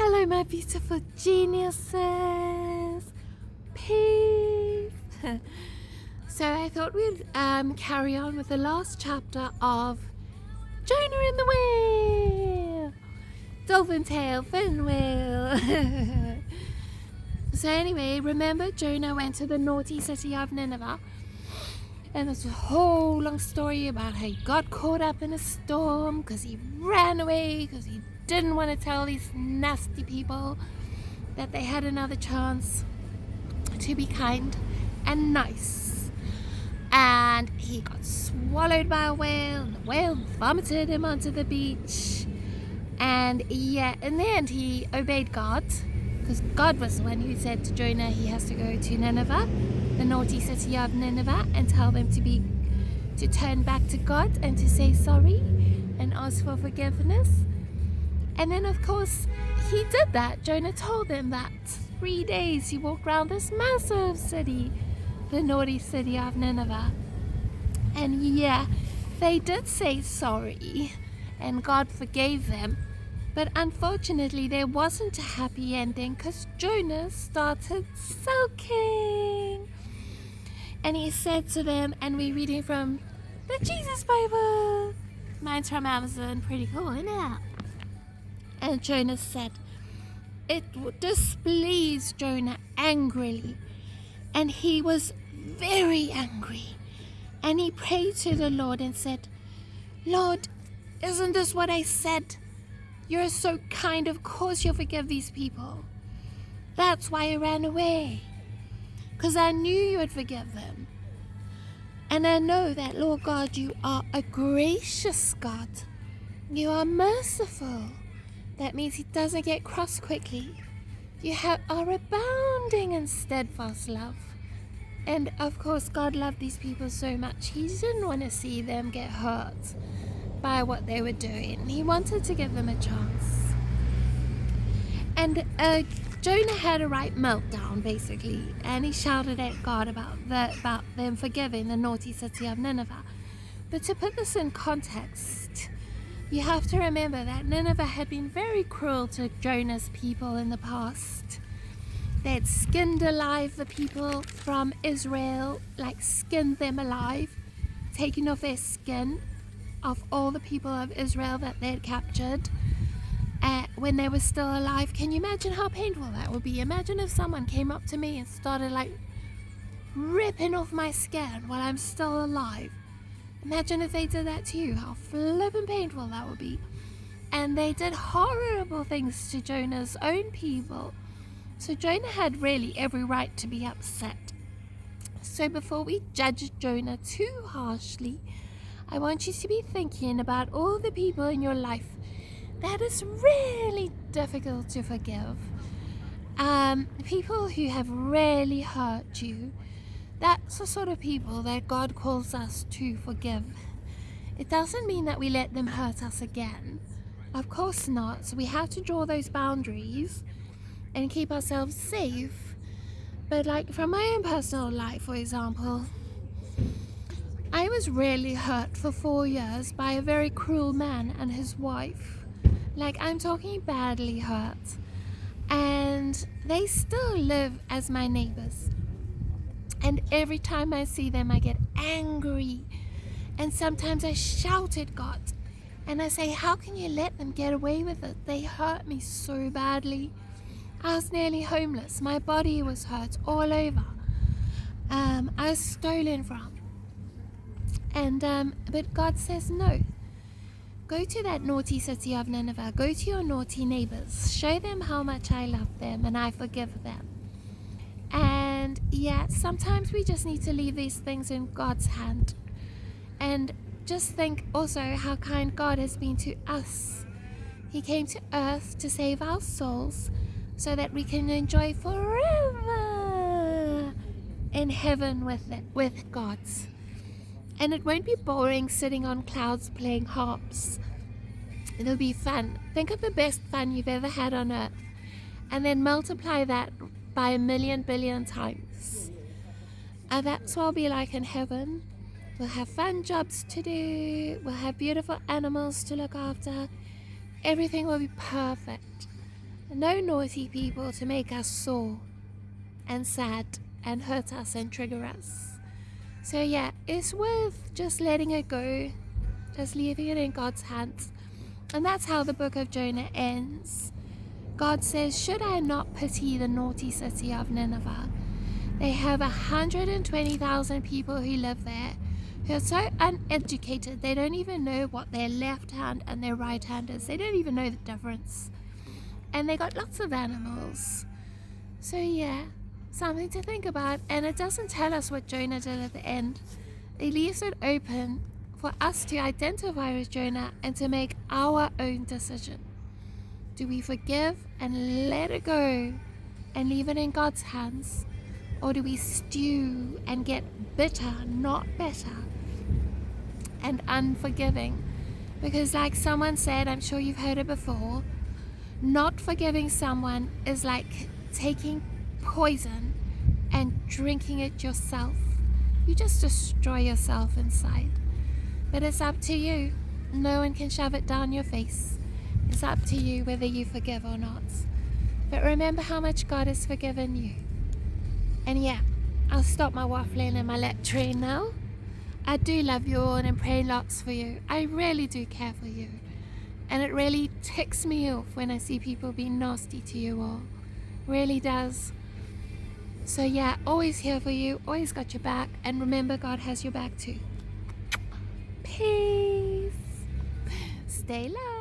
Hello, my beautiful geniuses. Peace. So I thought we'd carry on with the last chapter of Jonah in the Whale. Dolphin tail, fin whale. So anyway, remember Jonah went to the naughty city of Nineveh. And there's a whole long story about how he got caught up in a storm because he ran away because he didn't want to tell these nasty people that they had another chance to be kind and nice. And he got swallowed by a whale, and the whale vomited him onto the beach. And yeah, in the end he obeyed God, because God was the one who said to Jonah he has to go to Nineveh, the naughty city of Nineveh, and tell them to turn back to God and to say sorry and ask for forgiveness. And then of course he did that. Jonah told them that 3 days he walked around this massive city, the naughty city of Nineveh. And yeah, they did say sorry and God forgave them. But unfortunately there wasn't a happy ending because Jonah started sulking. And he said to them, and we're reading from the Jesus Bible. Mine's from Amazon, pretty cool, isn't it? And Jonah said, it displeased Jonah angrily, and he was very angry. And he prayed to the Lord and said, Lord, isn't this what I said? You're so kind, of course you'll forgive these people. That's why I ran away, because I knew you would forgive them. And I know that, Lord God, you are a gracious God. You are merciful. That means he doesn't get cross quickly. You are abounding in steadfast love. And of course, God loved these people so much, he didn't want to see them get hurt by what they were doing. He wanted to give them a chance. And Jonah had a right meltdown, basically, and he shouted at God about them forgiving the naughty city of Nineveh. But to put this in context, you have to remember that Nineveh had been very cruel to Jonah's people in the past. They had skinned alive the people from Israel, like skinned them alive, taken off their skin of all the people of Israel that they had captured when they were still alive. Can you imagine how painful that would be? Imagine if someone came up to me and started like ripping off my skin while I'm still alive. Imagine if they did that to you, how flippin' painful that would be. And they did horrible things to Jonah's own people. So Jonah had really every right to be upset. So before we judge Jonah too harshly, I want you to be thinking about all the people in your life that is really difficult to forgive. People who have really hurt you. That's the sort of people that God calls us to forgive. It doesn't mean that we let them hurt us again. Of course not. So we have to draw those boundaries and keep ourselves safe. But like from my own personal life, for example, I was really hurt for 4 years by a very cruel man and his wife. Like, I'm talking badly hurt. And they still live as my neighbors. And every time I see them, I get angry. And sometimes I shout at God. And I say, how can you let them get away with it? They hurt me so badly. I was nearly homeless. My body was hurt all over. I was stolen from. And but God says no. Go to that naughty city of Nineveh. Go to your naughty neighbors. Show them how much I love them and I forgive them. And yeah, sometimes we just need to leave these things in God's hand. And just think also how kind God has been to us. He came to earth to save our souls so that we can enjoy forever in heaven with God. And it won't be boring sitting on clouds playing harps. It'll be fun. Think of the best fun you've ever had on earth and then multiply that by 1,000,000 billion times. And that's what it'll be like in heaven. We'll have fun jobs to do. We'll have beautiful animals to look after. Everything will be perfect. No naughty people to make us sore and sad and hurt us and trigger us. So yeah, it's worth just letting it go, just leaving it in God's hands. And that's how the book of Jonah ends. God says, should I not pity the naughty city of Nineveh? They have 120,000 people who live there, who are so uneducated, they don't even know what their left hand and their right hand is. They don't even know the difference. And they got lots of animals. So yeah, something to think about. And it doesn't tell us what Jonah did at the end. It leaves it open for us to identify with Jonah and to make our own decision. Do we forgive and let it go and leave it in God's hands? Or do we stew and get bitter, not better, and unforgiving? Because like someone said, I'm sure you've heard it before, not forgiving someone is like taking poison and drinking it yourself. You just destroy yourself inside. But it's up to you. No one can shove it down your face. It's up to you whether you forgive or not. But remember how much God has forgiven you. And yeah, I'll stop my waffling and my lecturing now. I do love you all and I'm praying lots for you. I really do care for you. And it really ticks me off when I see people being nasty to you all. Really does. So yeah, always here for you, always got your back. And remember, God has your back too. Peace. Stay low.